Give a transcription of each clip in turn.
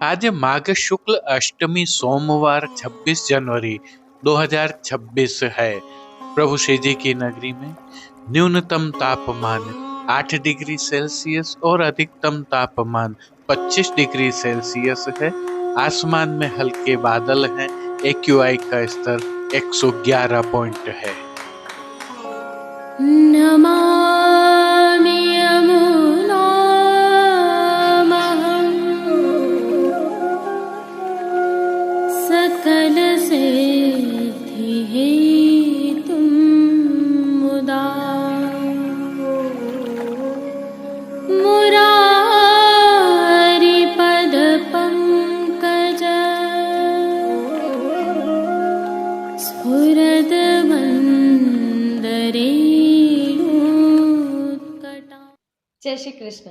आज माघ शुक्ल अष्टमी सोमवार 26 जनवरी 2026 है। प्रभु श्री जी की नगरी में न्यूनतम तापमान 8 डिग्री सेल्सियस और अधिकतम तापमान 25 डिग्री सेल्सियस है। आसमान में हल्के बादल हैं। एक्यूआई का स्तर 111 पॉइंट है। नमामि यमुनामहं सकलसिद्धिहेतुं मुदा मुरारिपदपङ्कज स्फुरद्वन्दरे। जय श्री कृष्ण।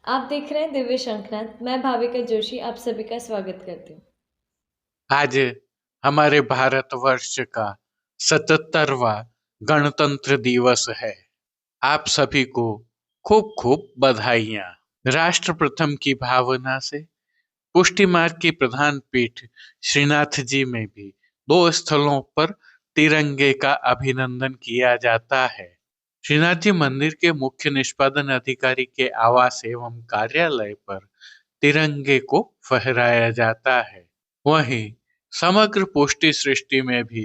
आप देख रहे हैं दिव्य शंखनाद। मैं भाविका जोशी आप सभी का स्वागत करती हूँ। आज हमारे भारतवर्ष का 77वां गणतंत्र दिवस है। आप सभी को खूब खूब बधाइयाँ। राष्ट्र प्रथम की भावना से पुष्टि मार्ग की प्रधान पीठ श्रीनाथ जी में भी 2 स्थलों पर तिरंगे का अभिनंदन किया जाता है। श्रीनाथ जी मंदिर के मुख्य निष्पादन अधिकारी के आवास एवं कार्यालय पर तिरंगे को फहराया जाता है। वहीं समग्र पुष्टि सृष्टि में भी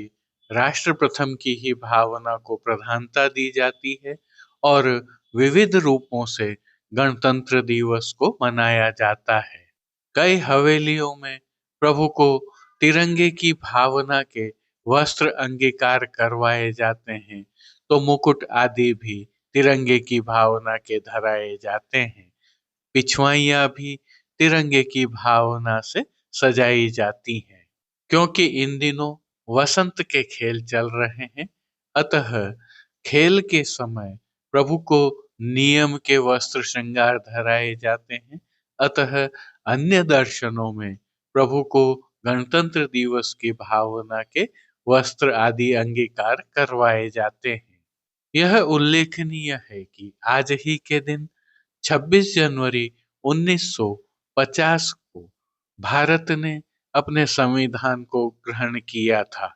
राष्ट्र प्रथम की ही भावना को प्रधानता दी जाती है और विविध रूपों से गणतंत्र दिवस को मनाया जाता है। कई हवेलियों में प्रभु को तिरंगे की भावना के वस्त्र अंगीकार करवाए जाते हैं, तो मुकुट आदि भी तिरंगे की भावना के धराए जाते हैं। पिछवाइयाँ भी तिरंगे की भावना से सजाई जाती हैं। क्योंकि इन दिनों वसंत के खेल चल रहे हैं, अतः खेल के समय प्रभु को नियम के वस्त्र श्रृंगार धराए जाते हैं। अतः अन्य दर्शनों में प्रभु को गणतंत्र दिवस की भावना के वस्त्र आदि अंगीकार करवाए जाते हैं। यह उल्लेखनीय है कि आज ही के दिन 26 जनवरी 1950 को भारत ने अपने संविधान को ग्रहण किया था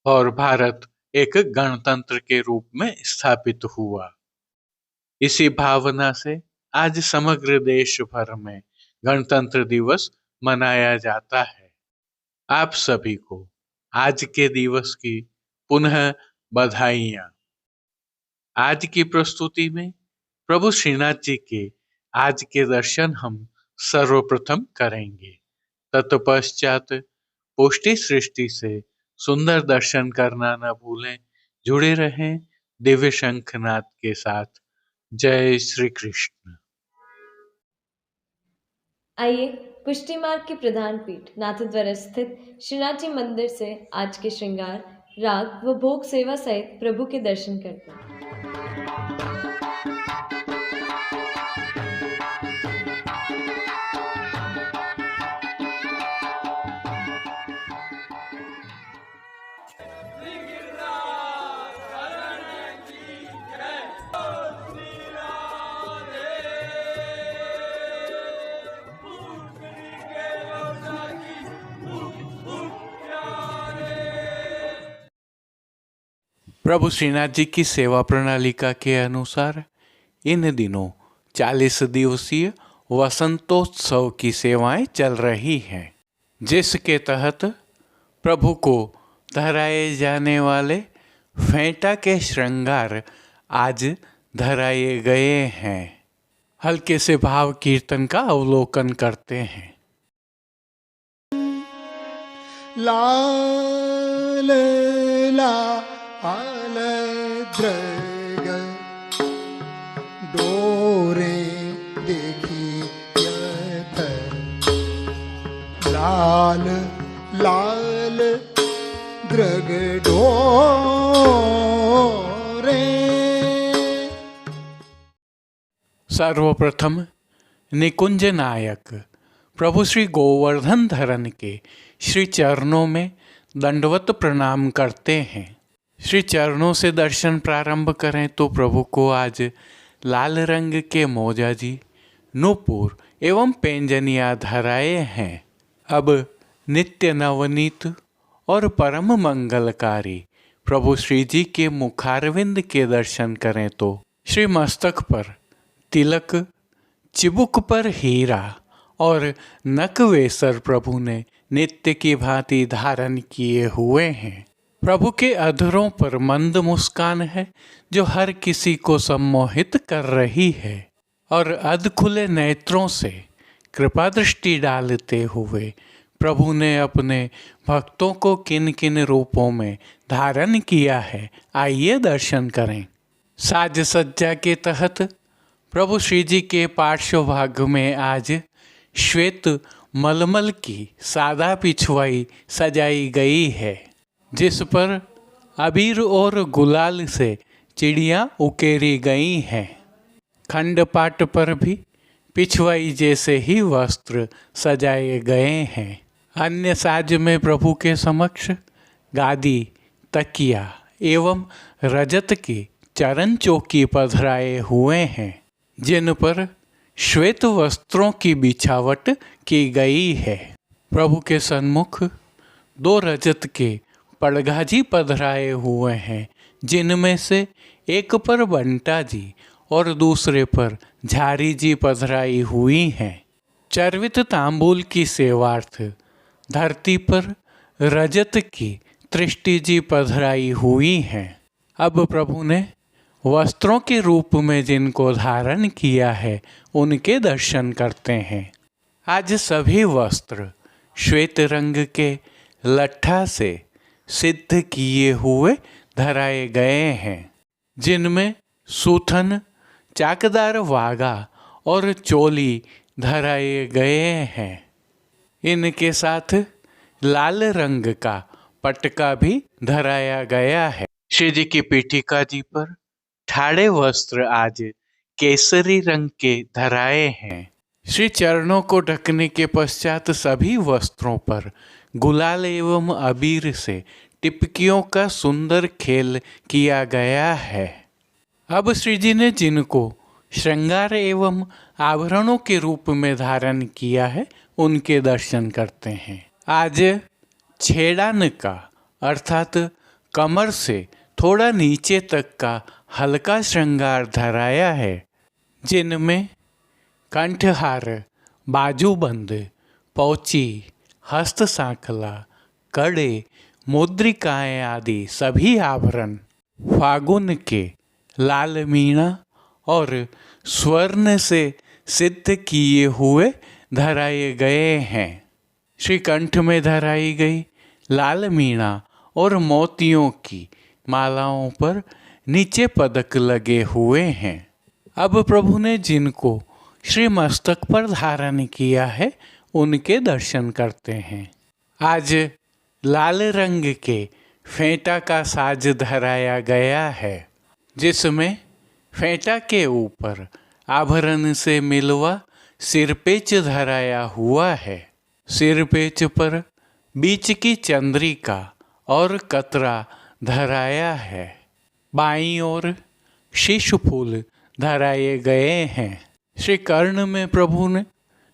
और भारत एक गणतंत्र के रूप में स्थापित हुआ। इसी भावना से आज समग्र देश भर में गणतंत्र दिवस मनाया जाता है। आप सभी को आज के दिवस की पुनः बधाइयाँ। आज की प्रस्तुति में प्रभु श्रीनाथ जी के आज के दर्शन हम सर्वप्रथम करेंगे। तत्पश्चात पुष्टि सृष्टि से सुंदर दर्शन करना न भूलें। जुड़े रहें दिव्य शंखनाद के साथ। जय श्री कृष्ण। आइए पुष्टि मार्ग की प्रधान पीठ नाथद्वारा स्थित श्रीनाथ जी मंदिर से आज के श्रृंगार, राग व भोग सेवा सहित प्रभु के दर्शन करते हैं। प्रभु श्रीनाथ जी की सेवा प्रणालिका के अनुसार इन दिनों 40 दिवसीय वसंतोत्सव की सेवाएं चल रही हैं, जिसके तहत प्रभु को धराए जाने वाले फेंटा के श्रृंगार आज धराए गए हैं। हल्के से भाव कीर्तन का अवलोकन करते हैं। लाल लाल द्रग डोरे देखी यथ लाल लाल द्रग डोरे। सर्वप्रथम निकुंज नायक प्रभु श्री गोवर्धन धरन के श्री चरणों में दंडवत प्रणाम करते हैं। श्री चरणों से दर्शन प्रारंभ करें तो प्रभु को आज लाल रंग के मोजा जी, नूपुर एवं पेंजनिया धराए हैं। अब नित्य नवनीत और परम मंगलकारी प्रभु श्री जी के मुखारविंद के दर्शन करें तो श्री मस्तक पर तिलक, चिबुक पर हीरा और नकवेसर प्रभु ने नित्य की भांति धारण किए हुए हैं। प्रभु के अधरों पर मंद मुस्कान है जो हर किसी को सम्मोहित कर रही है और अध खुले नेत्रों से कृपा दृष्टि डालते हुए प्रभु ने अपने भक्तों को किन किन रूपों में धारण किया है, आइए दर्शन करें। साज सज्जा के तहत प्रभु श्री जी के पार्श्व भाग में आज श्वेत मलमल की सादा पिछवाई सजाई गई है, जिस पर अबीर और गुलाल से चिड़ियाँ उकेरी गई हैं। खंडपाट पर भी पिछवाई जैसे ही वस्त्र सजाए गए हैं। अन्य साज में प्रभु के समक्ष गादी, तकिया एवं रजत की चरण चौकी पधराए हुए हैं, जिन पर श्वेत वस्त्रों की बिछावट की गई है। प्रभु के सन्मुख 2 रजत के पड़गाजी पधराए हुए हैं, जिनमें से एक पर बंटा जी और दूसरे पर झारी जी पधराई हुई हैं। चर्वित तांबूल की सेवार्थ धरती पर रजत की तृष्टि जी पधराई हुई हैं। अब प्रभु ने वस्त्रों के रूप में जिनको धारण किया है उनके दर्शन करते हैं। आज सभी वस्त्र श्वेत रंग के लट्ठा से सिद्ध किए हुए धराए गए हैं, जिनमें सूथन, चाकदार वागा और चोली धराए गए हैं। इनके साथ लाल रंग का पटका भी धराया गया है। श्री जी की पीठिका जी पर ठाड़े वस्त्र आज केसरी रंग के धराए हैं। श्री चरणों को ढकने के पश्चात सभी वस्त्रों पर गुलाल एवं अबीर से टिपकियों का सुंदर खेल किया गया है। अब श्री जी ने जिनको श्रृंगार एवं आभरणों के रूप में धारण किया है उनके दर्शन करते हैं। आज छेड़ान का अर्थात कमर से थोड़ा नीचे तक का हल्का श्रृंगार धराया है, जिनमें कंठहार, बाजूबंद, पौची, हस्त सांखला, कड़े, मुद्रिकाएं आदि सभी आभरण फागुन के लाल मीणा और स्वर्ण से सिद्ध किए हुए धराए गए हैं। श्री कंठ में धराई गई लाल मीणा और मोतियों की मालाओं पर नीचे पदक लगे हुए हैं। अब प्रभु ने जिनको श्री मस्तक पर धारण किया है उनके दर्शन करते हैं। आज लाल रंग के फेंटा का साज धराया गया है, जिसमें फेंटा के ऊपर आभरण से मिलवा सिरपेच धराया हुआ है। सिरपेच पर बीच की चंद्रिका और कतरा धराया है। बाईं ओर शीश फूल धराए गए हैं। श्री कर्ण में प्रभु ने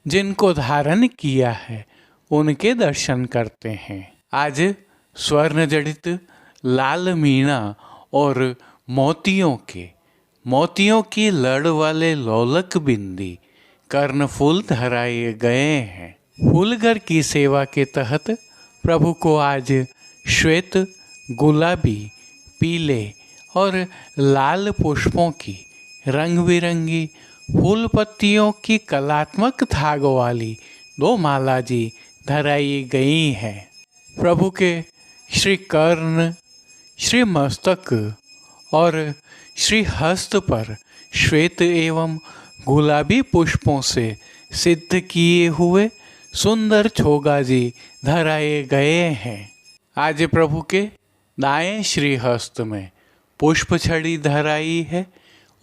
जिनको धारण किया है उनके दर्शन करते हैं। आज स्वर्ण जड़ित लाल मीणा और मोतियों की लड़ वाले लोलक बिंदी कर्णफूल धराए गए हैं। फूलघर की सेवा के तहत प्रभु को आज श्वेत, गुलाबी, पीले और लाल पुष्पों की रंग बिरंगी फूल पत्तियों की कलात्मक धाग वाली 2 माला जी धराई गई हैं। प्रभु के श्री कर्ण, श्री मस्तक और श्री हस्त पर श्वेत एवं गुलाबी पुष्पों से सिद्ध किए हुए सुंदर छोगा जी धराए गए हैं। आज प्रभु के दाएं श्री हस्त में पुष्प छड़ी धराई है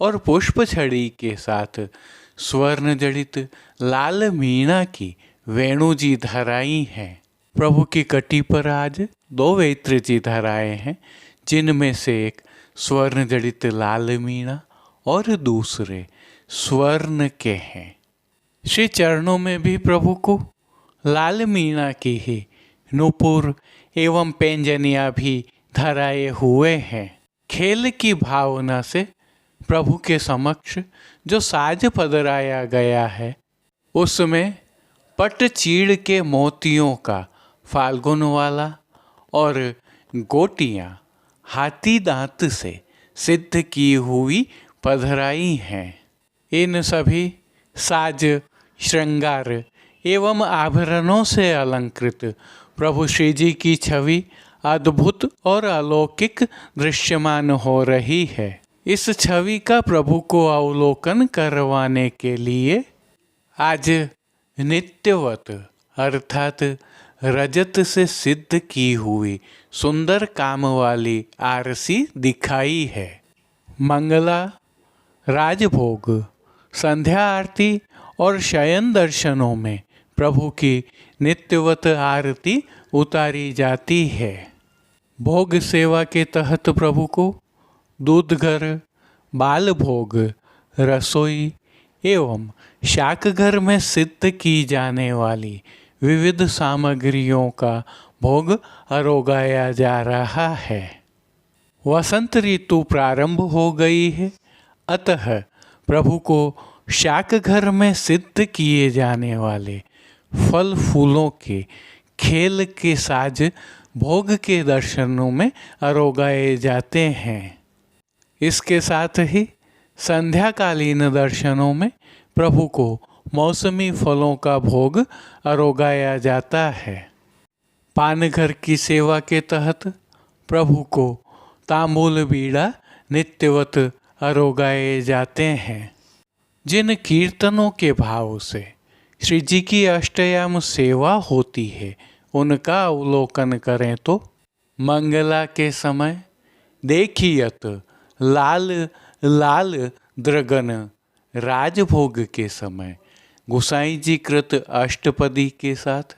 और पुष्प छड़ी के साथ स्वर्ण जड़ित लाल मीणा की वेणु जी धराई हैं। प्रभु की कटी पर आज 2 वेत्र जी धराए हैं, जिनमें से एक स्वर्ण जड़ित लाल मीणा और दूसरे स्वर्ण के हैं। श्री चरणों में भी प्रभु को लाल मीना की ही नूपुर एवं पैंजनियाँ भी धराए हुए हैं। खेल की भावना से प्रभु के समक्ष जो साज पधराया गया है उसमें पट चीड़ के मोतियों का फाल्गुन वाला और गोटियाँ हाथी दांत से सिद्ध की हुई पधराई हैं। इन सभी साज श्रृंगार एवं आभरणों से अलंकृत प्रभु श्री जी की छवि अद्भुत और अलौकिक दृश्यमान हो रही है। इस छवि का प्रभु को अवलोकन करवाने के लिए आज नित्यवत अर्थात रजत से सिद्ध की हुई सुंदर काम वाली आरसी दिखाई है। मंगला, राजभोग, संध्या आरती और शयन दर्शनों में प्रभु की नित्यवत आरती उतारी जाती है। भोग सेवा के तहत प्रभु को दूध घर, बाल भोग, रसोई एवं शाक घर में सिद्ध की जाने वाली विविध सामग्रियों का भोग अरोगाया जा रहा है। वसंत ऋतु प्रारंभ हो गई है, अतः प्रभु को शाक घर में सिद्ध किए जाने वाले फल फूलों के खेल के साज भोग के दर्शनों में अरोगाए जाते हैं। इसके साथ ही संध्याकालीन दर्शनों में प्रभु को मौसमी फलों का भोग अरोगाया जाता है। पानघर की सेवा के तहत प्रभु को तांबूल बीड़ा नित्यवत अरोगाए जाते हैं। जिन कीर्तनों के भाव से श्री जी की अष्टयाम सेवा होती है उनका अवलोकन करें तो मंगला के समय देखियत लाल लाल द्रगन, राजभोग के समय गोसाई जी कृत अष्टपदी के साथ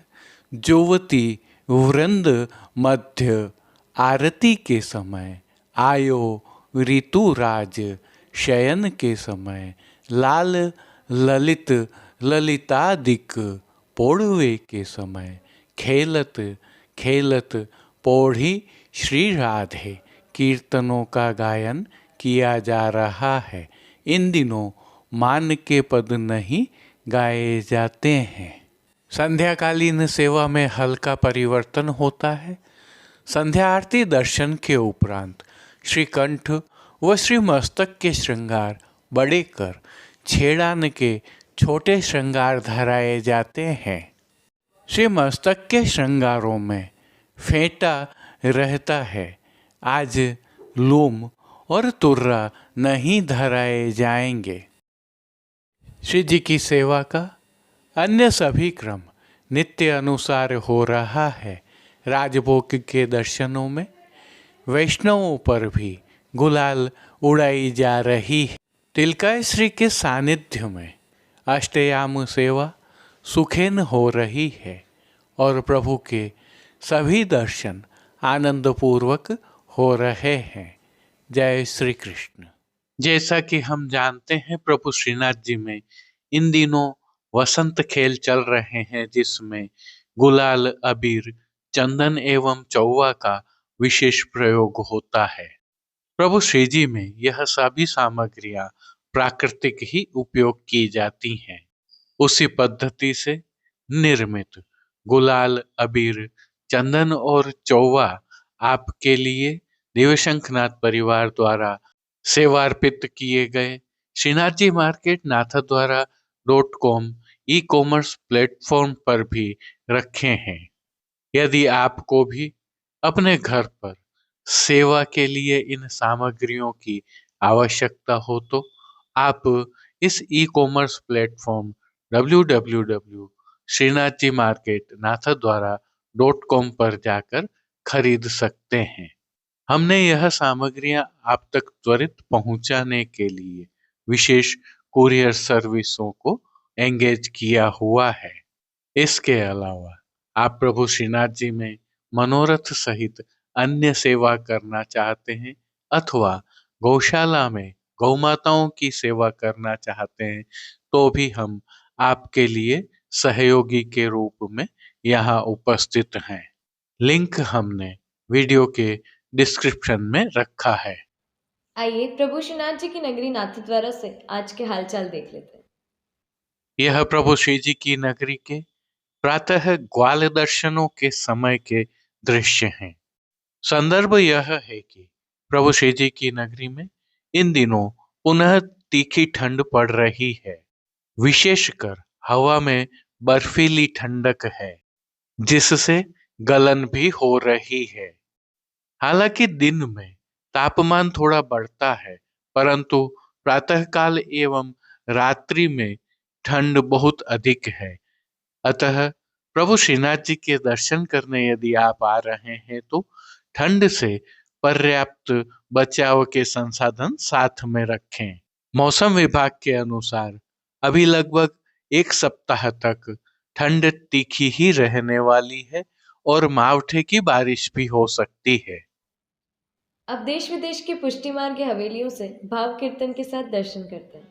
जुवती वृंद मध्य आरती के समय आयो ऋतुराज शयन के समय लाल ललित ललितादिक पोड़वे के समय खेलत खेलत पौढ़ी श्री राधे कीर्तनों का गायन किया जा रहा है। इन दिनों मान के पद नहीं गाए जाते हैं। संध्याकालीन सेवा में हल्का परिवर्तन होता है। संध्या आरती दर्शन के उपरांत श्री कंठ व श्री मस्तक के श्रृंगार बड़े कर छेड़ान के छोटे श्रृंगार धराए जाते हैं। श्री मस्तक के श्रृंगारों में फेंटा रहता है। आज लूम और तुर्रा नहीं धराए जाएंगे। श्री जी की सेवा का अन्य सभी क्रम नित्य अनुसार हो रहा है। राजभोग के दर्शनों में वैष्णवों पर भी गुलाल उड़ाई जा रही है। तिलकाय श्री के सानिध्य में अष्टयाम सेवा सुखेन हो रही है और प्रभु के सभी दर्शन आनंदपूर्वक हो रहे हैं। जय श्री कृष्ण। जैसा कि हम जानते हैं प्रभु श्रीनाथ जी में इन दिनों वसंत खेल चल रहे हैं, जिसमें गुलाल, अबीर, चंदन एवं चौवा का विशेष प्रयोग होता है। प्रभु श्री जी में यह सभी सामग्रियां प्राकृतिक ही उपयोग की जाती हैं। उसी पद्धति से निर्मित गुलाल, अबीर, चंदन और चौवा आपके लिए देवशंखनाथ परिवार द्वारा सेवार्पित किए गए Shrinath ji market नाथद्वारा.com e commerce platform पर भी रखे हैं। यदि आपको भी अपने घर पर सेवा के लिए इन सामग्रियों की आवश्यकता हो तो आप इस ई कॉमर्स प्लेटफॉर्म www.srinathjimarketnathadwara.com पर जाकर खरीद सकते हैं। हमने यह सामग्रियां आप तक त्वरित पहुंचाने के लिए विशेष कुरियर सर्विसों को एंगेज किया हुआ है। इसके अलावा आप प्रभु श्रीनाथ जी में मनोरथ सहित अन्य सेवा करना चाहते हैं अथवा गौशाला में गौ माताओं की सेवा करना चाहते हैं तो भी हम आपके लिए सहयोगी के रूप में यहाँ उपस्थित हैं। लिंक हमने वीडियो के डिस्क्रिप्शन में रखा है। आइए प्रभु श्रीनाथ जी की नगरी नाथद्वारा से आज के हालचाल देख लेते हैं। यह प्रभु श्री जी की नगरी के प्रातः ग्वाल दर्शनों के समय के दृश्य हैं। संदर्भ यह है कि प्रभु श्री जी की नगरी में इन दिनों पुनः तीखी ठंड पड़ रही है। विशेषकर हवा में बर्फीली ठंडक है, जिससे गलन भी हो रही है। हालांकि दिन में तापमान थोड़ा बढ़ता है, परंतु प्रातःकाल एवं रात्रि में ठंड बहुत अधिक है। अतः प्रभु श्रीनाथ जी के दर्शन करने यदि आप आ रहे हैं तो ठंड से पर्याप्त बचाव के संसाधन साथ में रखें। मौसम विभाग के अनुसार अभी लगभग एक सप्ताह तक ठंड तीखी ही रहने वाली है और मावठे की बारिश भी हो सकती है। अब देश विदेश की पुष्टि मार्ग की हवेलियों से भाव कीर्तन के साथ दर्शन करते हैं।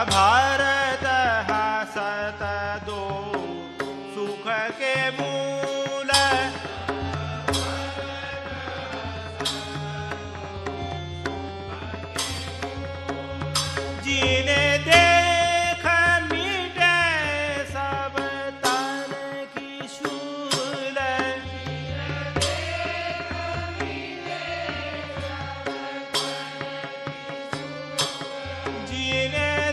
भारत हसत दो सुख के मूल, जिन्हें देख मिटे सब तन की शूल, जिन्हें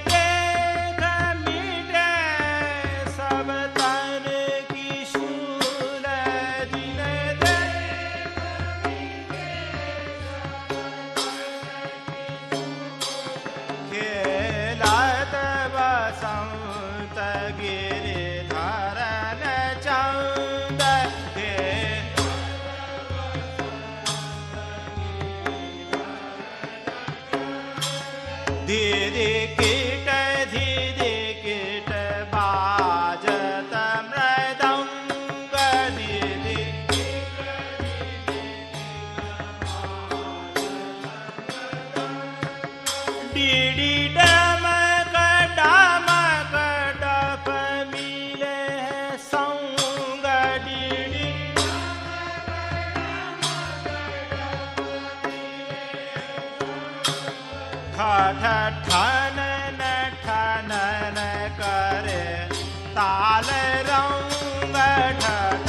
लाल रंग ठठ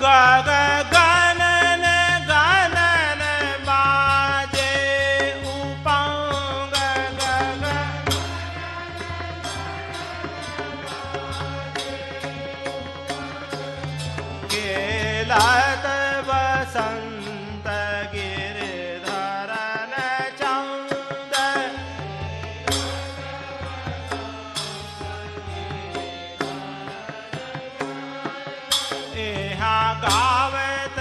गग गणन गणन बाजे उपांग गग केलत बसंत गिरिधरन चंद यहाँ गावत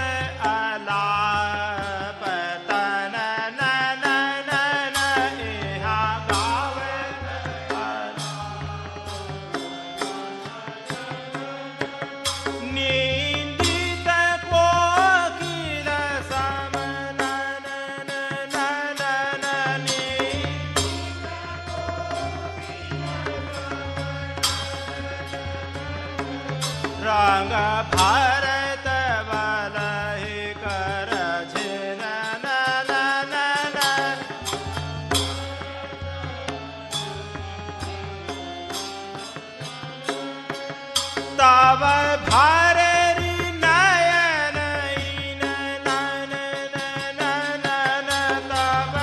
अलाप तन नन नन यहाँ गावत निंदित कोकिल सम नन नन नन रंग भरत बलहि कर छिन नन नन तब भररि नयन इन नन नन नन तब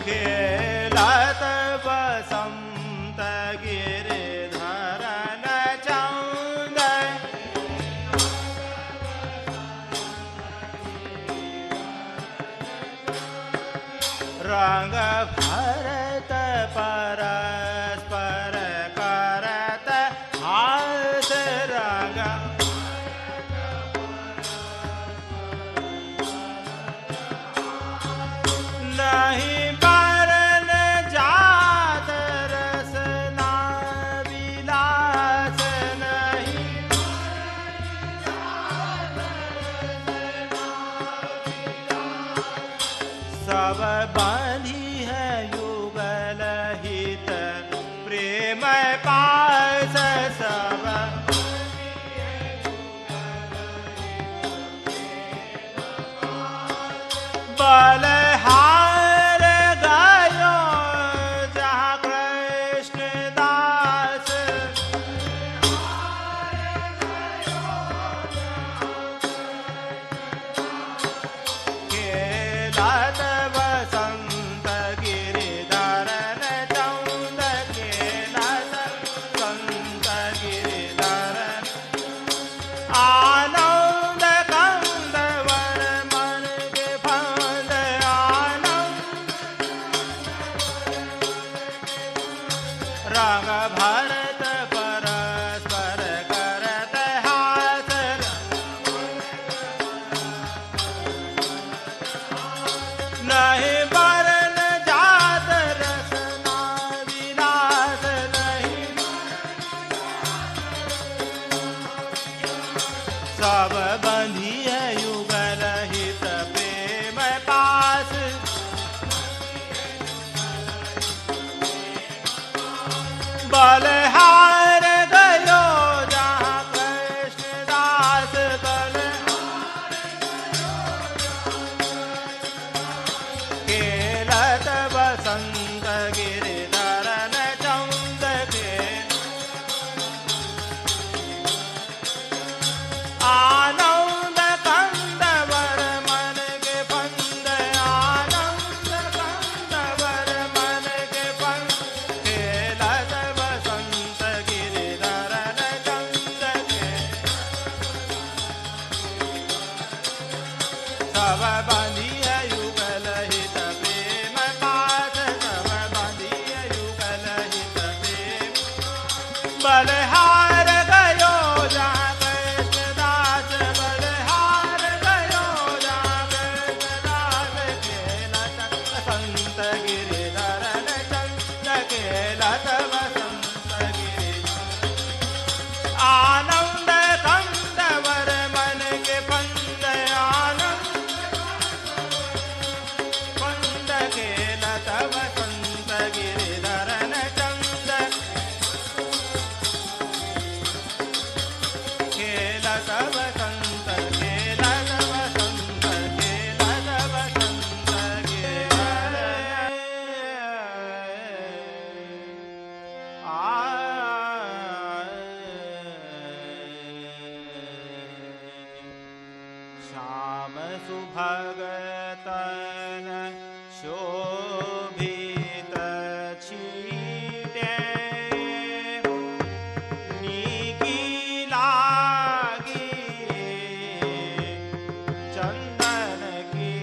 खेलत बसंत गिरिधरन चंद रंग भरत परस्पर करत हाथ रंग नहीं बरन जात रसना विलास नहीं सब बांधी है युगल हित प्रेम पास सब बलहार गयो जहाँ कृष्ण दास खेलत बसंत गिरिधरन चंद खेलत बसंत गिरिधरन आनंद कंद वर मन के फंद आनंद रंग भरत परस्पर करत हाथ नहीं बरन जात रसना विलास नहीं सब बंधी है युगल हित प्रेम पास बलहार गयो जहाँ कृष्ण दास बलहार खेलत बसंत गिरिधरन चंद के आनंद कंद भगतन शोभित छीटे नीकी लागी चंदन की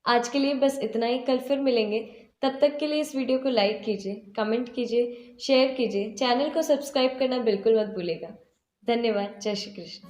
आज के लिए बस इतना ही। कल फिर मिलेंगे। तब तक के लिए इस वीडियो को लाइक कीजिए, कमेंट कीजिए, शेयर कीजिए। चैनल को सब्सक्राइब करना बिल्कुल मत भूलिएगा। धन्यवाद। जय श्री कृष्ण।